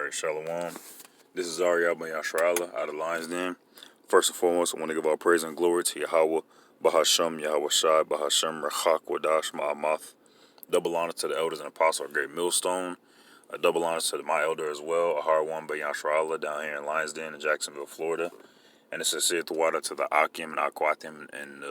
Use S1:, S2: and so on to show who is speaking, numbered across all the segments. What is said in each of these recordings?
S1: Alright, Shalom. This is Ariel Ben Yashra'Allah out of Lion's Den. First and foremost, I want to give all praise and glory to Yahweh, Bahasham, Yahweh Shai, Bahasham, Rechak, Wadash, Ma'amath. Double honor to the elders and apostles of Great Millstone. A double honor to my elder as well, Ahar One Ben Yashra'Allah, down here in Lion's Den in Jacksonville, Florida. And a sincere water to the Akim and Akwatim and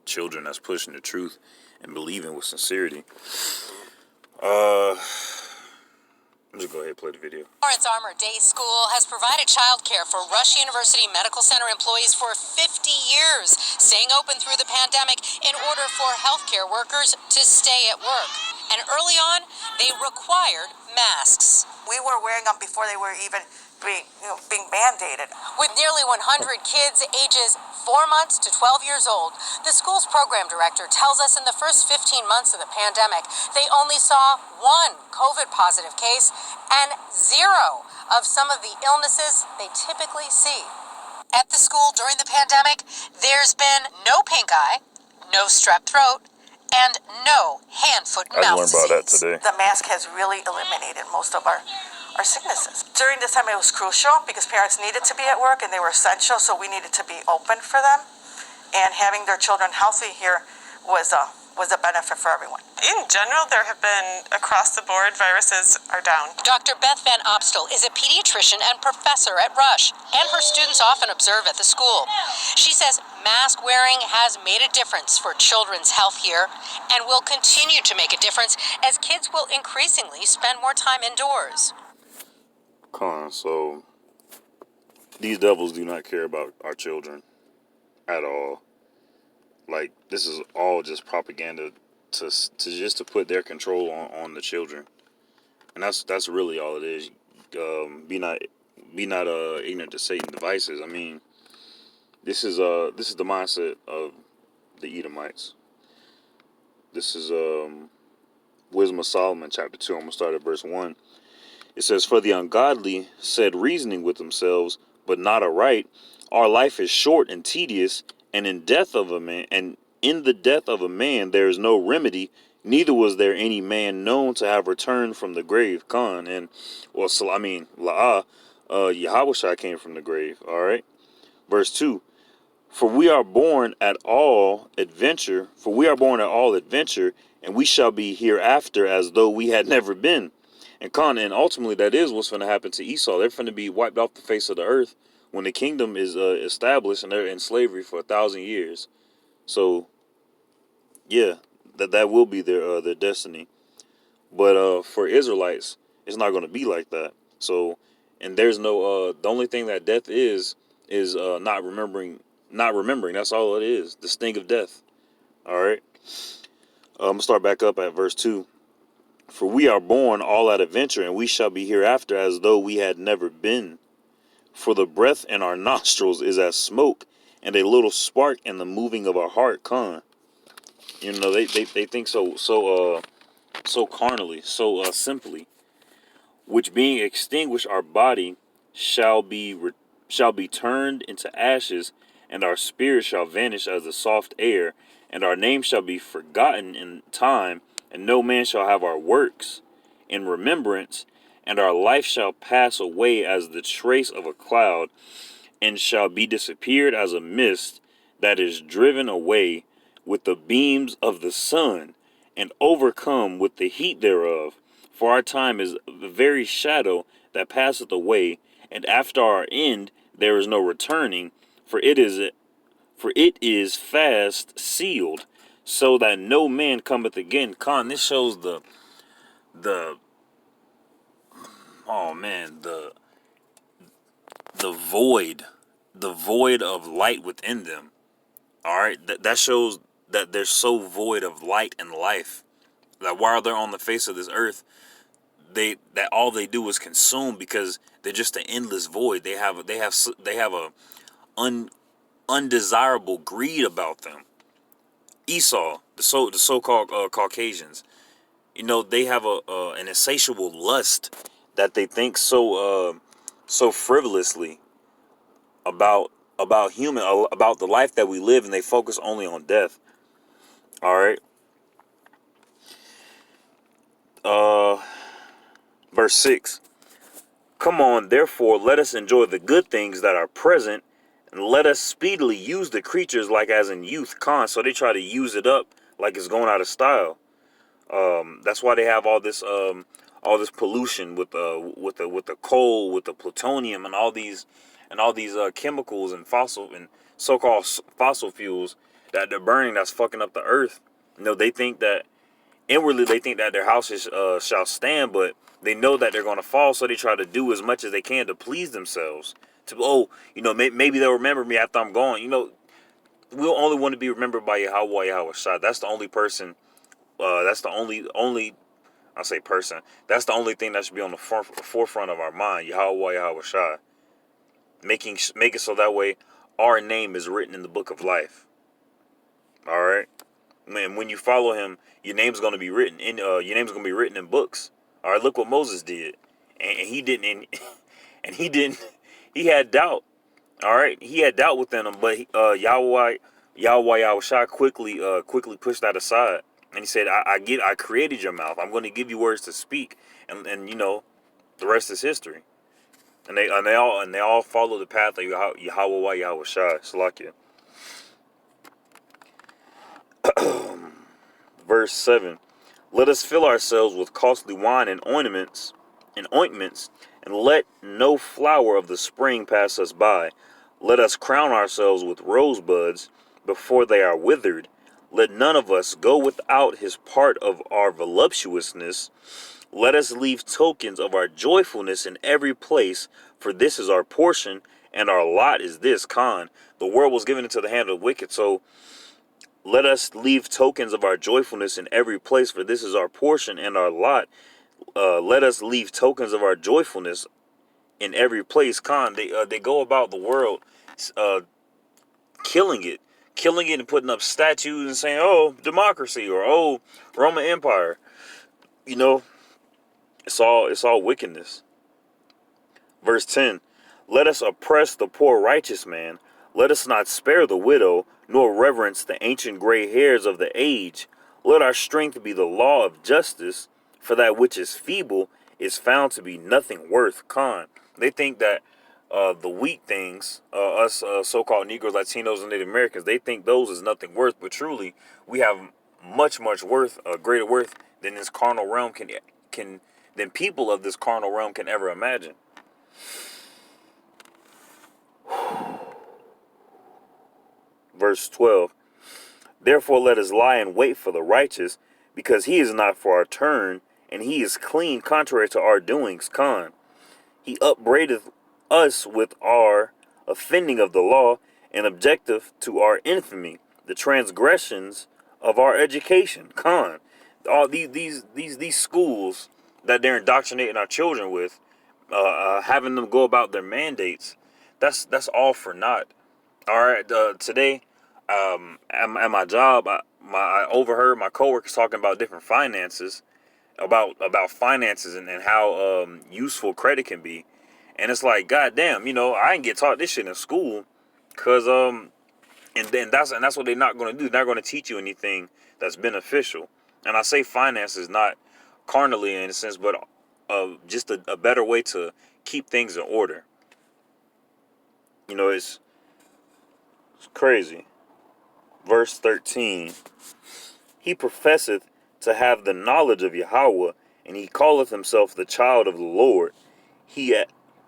S1: children that's pushing the truth and believing with sincerity. Just go ahead and play the video.
S2: Lawrence Armour Day School has provided childcare for Rush University Medical Center employees for 50 years, staying open through the pandemic in order for healthcare workers to stay at work. And early on, they required masks.
S3: We were wearing them before they were even being mandated.
S2: With nearly 100 kids ages 4 months to 12 years old, the school's program director tells us in the first 15 months of the pandemic, they only saw one COVID-positive case and zero of some of the illnesses they typically see. At the school during the pandemic, there's been no pink eye, no strep throat, and no hand, foot, and mouth
S1: I learned about that
S2: disease.
S1: today.
S3: The mask has really eliminated most of our sicknesses. During this time, it was crucial because parents needed to be at work and they were essential, so we needed to be open for them. And having their children healthy here was a benefit for everyone.
S4: In general, there have been, across the board, viruses are down.
S2: Dr. Beth Van Opstel is a pediatrician and professor at Rush, and her students often observe at the school. She says mask wearing has made a difference for children's health here and will continue to make a difference as kids will increasingly spend more time indoors.
S1: So these devils do not care about our children at all. Like, this is all just propaganda to put their control on the children, and that's really all it is. Be not ignorant to Satan's devices. I mean, this is the mindset of the Edomites. This is Wisdom of Solomon, chapter 2. I'm gonna start at verse 1. It says, "For the ungodly said, reasoning with themselves, but not aright, our life is short and tedious, and in the death of a man there is no remedy, neither was there any man known to have returned from the grave." Yahweh came from the grave. All right. Verse 2. For we are born at all adventure, and we shall be hereafter as though we had never been. And ultimately that is what's going to happen to Esau. They're going to be wiped off the face of the earth when the kingdom is established and they're in slavery for 1,000 years. So, yeah, that will be their destiny. But for Israelites, it's not going to be like that. So, and there's no the only thing that death is not remembering. That's all it is. The sting of death. All right. I'm gonna start back up at verse 2. For we are born all at adventure, and we shall be hereafter as though we had never been. For the breath in our nostrils is as smoke, and a little spark in the moving of our heart. You know, they think so carnally, so simply. Which being extinguished, our body shall be turned into ashes, and our spirit shall vanish as the soft air, and our name shall be forgotten in time. And no man shall have our works in remembrance, and our life shall pass away as the trace of a cloud, and shall be disappeared as a mist that is driven away with the beams of the sun, and overcome with the heat thereof. For our time is the very shadow that passeth away, and after our end there is no returning, for it is fast sealed, so that no man cometh again. This shows the void of light within them. All right, that shows that they're so void of light and life that while they're on the face of this earth, that all they do is consume, because they're just an endless void. They have a undesirable greed about them. Esau, the so-called Caucasians, you know, they have an insatiable lust that they think so frivolously about the life that we live, and they focus only on death. All right. Verse 6. Come on, therefore, let us enjoy the good things that are present, and let us speedily use the creatures like as in youth. So they try to use it up like it's going out of style. That's why they have all this pollution with the coal, with the plutonium, and all these chemicals and so-called fossil fuels that they're burning, that's fucking up the earth. They think that inwardly they think that their houses shall stand, but they know that they're going to fall, so they try to do as much as they can to please themselves. Maybe they'll remember me after I'm gone. We'll only want to be remembered by Yahweh Shai. That's the only person. That's the only. I say person. That's the only thing that should be on the forefront of our mind. Yahweh Shai. Make it so that way our name is written in the book of life. All right. Man, when you follow him, your name's gonna be written in books. All right, look what Moses did, and he didn't, and he had doubt. All right, he had doubt within him, but Yahweh Shai quickly pushed that aside, and he said, I created your mouth. I'm going to give you words to speak, and the rest is history. And they all follow the path of Yahweh Shai. Salakia. Verse 7. Let us fill ourselves with costly wine and ointments, and let no flower of the spring pass us by. Let us crown ourselves with rosebuds before they are withered. Let none of us go without his part of our voluptuousness. Let us leave tokens of our joyfulness in every place, for this is our portion, and our lot is this. The world was given into the hand of the wicked, so let us leave tokens of our joyfulness in every place, for this is our portion and our lot. Let us leave tokens of our joyfulness in every place. They go about the world killing it and putting up statues and saying, oh, democracy, or oh, Roman Empire. It's all wickedness. Verse 10. Let us oppress the poor righteous man. Let us not spare the widow, nor reverence the ancient gray hairs of the age. Let our strength be the law of justice, for that which is feeble is found to be nothing worth. They think that the weak things, us so-called Negroes, Latinos, and Native Americans, they think those is nothing worth. But truly, we have much worth, greater worth than this carnal realm than people of this carnal realm can ever imagine. Verse 12. Therefore let us lie in wait for the righteous, because he is not for our turn, and he is clean contrary to our doings. He upbraideth us with our offending of the law, and objective to our infamy, the transgressions of our education. All these schools that they're indoctrinating our children with, having them go about their mandates, that's all for naught. All right, today, at my job, I overheard my coworkers talking about different finances, about finances and how useful credit can be, and it's like, goddamn, I didn't get taught this shit in school, cause and that's what they're not going to do. They're not going to teach you anything that's beneficial. And I say finances not carnally in a sense, but just a better way to keep things in order. It's crazy. Verse 13. He professeth to have the knowledge of Yahweh, and he calleth himself the child of the Lord. He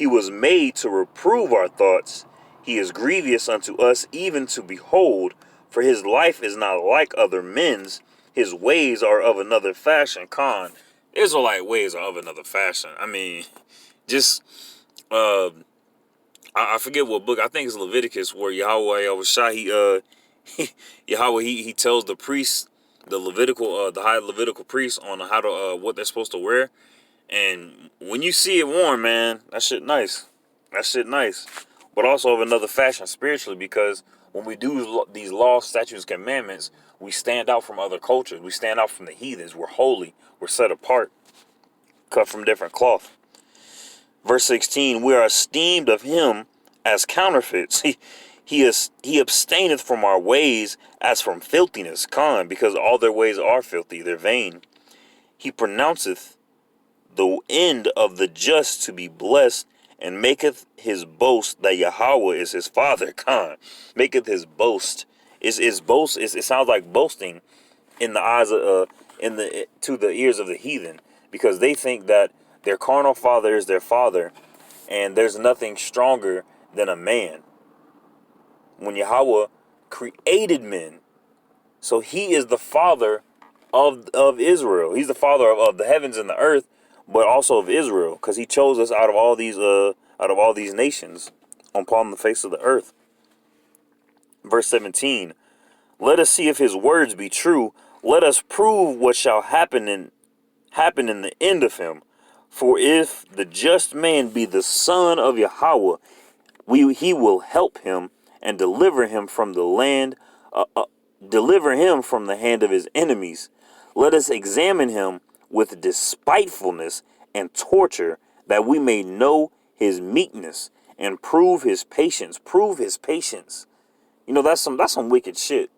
S1: was made to reprove our thoughts. He is grievous unto us even to behold, for his life is not like other men's. His ways are of another fashion. Israelite ways are of another fashion. I mean, just I forget what book. I think it's Leviticus, where Yahweh he tells the priests, the high Levitical priests, on how to what they're supposed to wear. And when you see it worn, man, that shit nice. But also of another fashion spiritually, because when we do these laws, statutes, commandments, we stand out from other cultures. We stand out from the heathens. We're holy. We're set apart, cut from different cloth. Verse 16, we are esteemed of him as counterfeits. He abstaineth from our ways as from filthiness, because all their ways are filthy, they're vain. He pronounceth the end of the just to be blessed, and maketh his boast that Yahweh is his father. Khan maketh his boast. Is boast. It sounds like boasting in the eyes of to the ears of the heathen, because they think that their carnal father is their father, and there's nothing stronger than a man. When Yahweh created men, so he is the father of Israel. He's the father of the heavens and the earth, but also of Israel, because he chose us out of all these nations upon the face of the earth. Verse 17. Let us see if his words be true. Let us prove what shall happen in the end of him. For if the just man be the son of Yahweh, he will help him and deliver him from the hand of his enemies. Let us examine him with despitefulness and torture, that we may know his meekness and prove his patience. Prove his patience. You know, that's some wicked shit.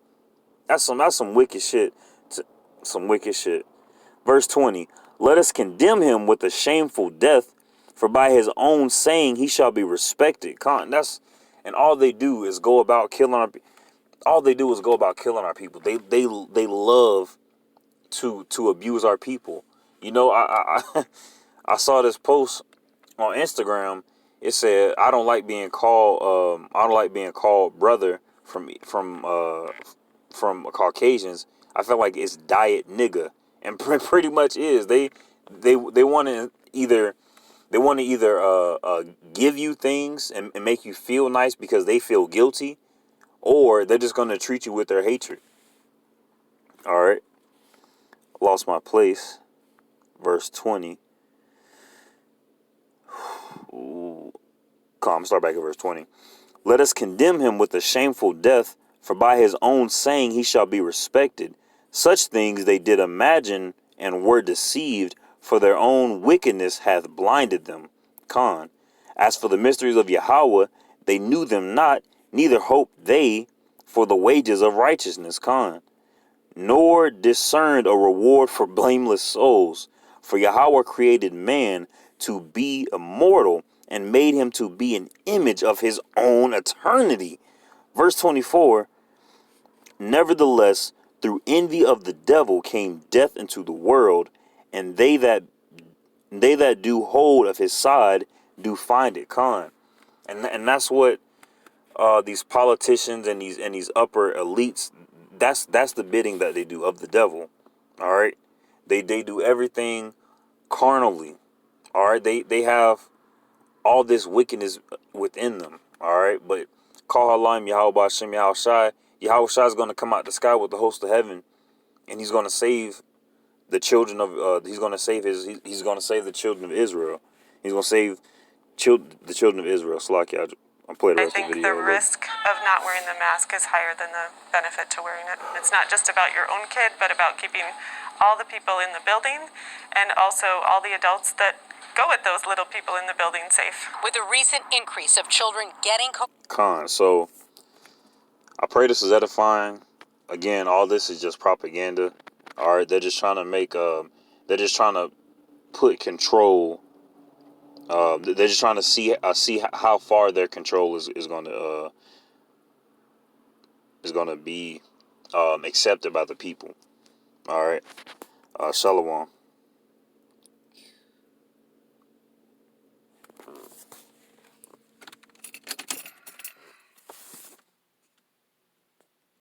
S1: That's some wicked shit. Some wicked shit. Verse 20. Let us condemn him with a shameful death, for by his own saying he shall be respected. And all they do is go about killing our people. They love to abuse our people. You know, I saw this post on Instagram. It said, I don't like being called brother from Caucasians. I feel like it's diet nigga, and pretty much is. They want to either give you things and make you feel nice because they feel guilty, or they're just going to treat you with their hatred. All right. Lost my place. Verse 20. Ooh. Come, start back at verse 20. Let us condemn him with a shameful death, for by his own saying he shall be respected. Such things they did imagine and were deceived, for their own wickedness hath blinded them. Con. As for the mysteries of Yahweh, they knew them not, neither hoped they for the wages of righteousness. Con. Nor discerned a reward for blameless souls. For Yahweh created man to be immortal, and made him to be an image of his own eternity. Verse 24. Nevertheless, through envy of the devil came death into the world, and they that do hold of his side do find it. Con. And that's what these politicians and these upper elites, that's the bidding that they do of the devil. All right. They do everything carnally. All right. They have all this wickedness within them. All right. But call Halim Yahweh Hashem Yahweh Shai. Yahweh Shai is going to come out the sky with the host of heaven, and he's going to save the children of he's going to save the children of Israel. He's going to save the children of Israel. Slakia, I'll play the
S4: I
S1: rest of
S4: think
S1: the video.
S4: the risk of not wearing the mask is higher than the benefit to wearing it. It's not just about your own kid, but about keeping all the people in the building and also all the adults that go with those little people in the building safe.
S2: With a recent increase of children getting
S1: Con. So I pray this is edifying. Again, all this is just propaganda. All right, they're just trying to put control. They're just trying to see how far their control is going to be accepted by the people. All right, Shalom.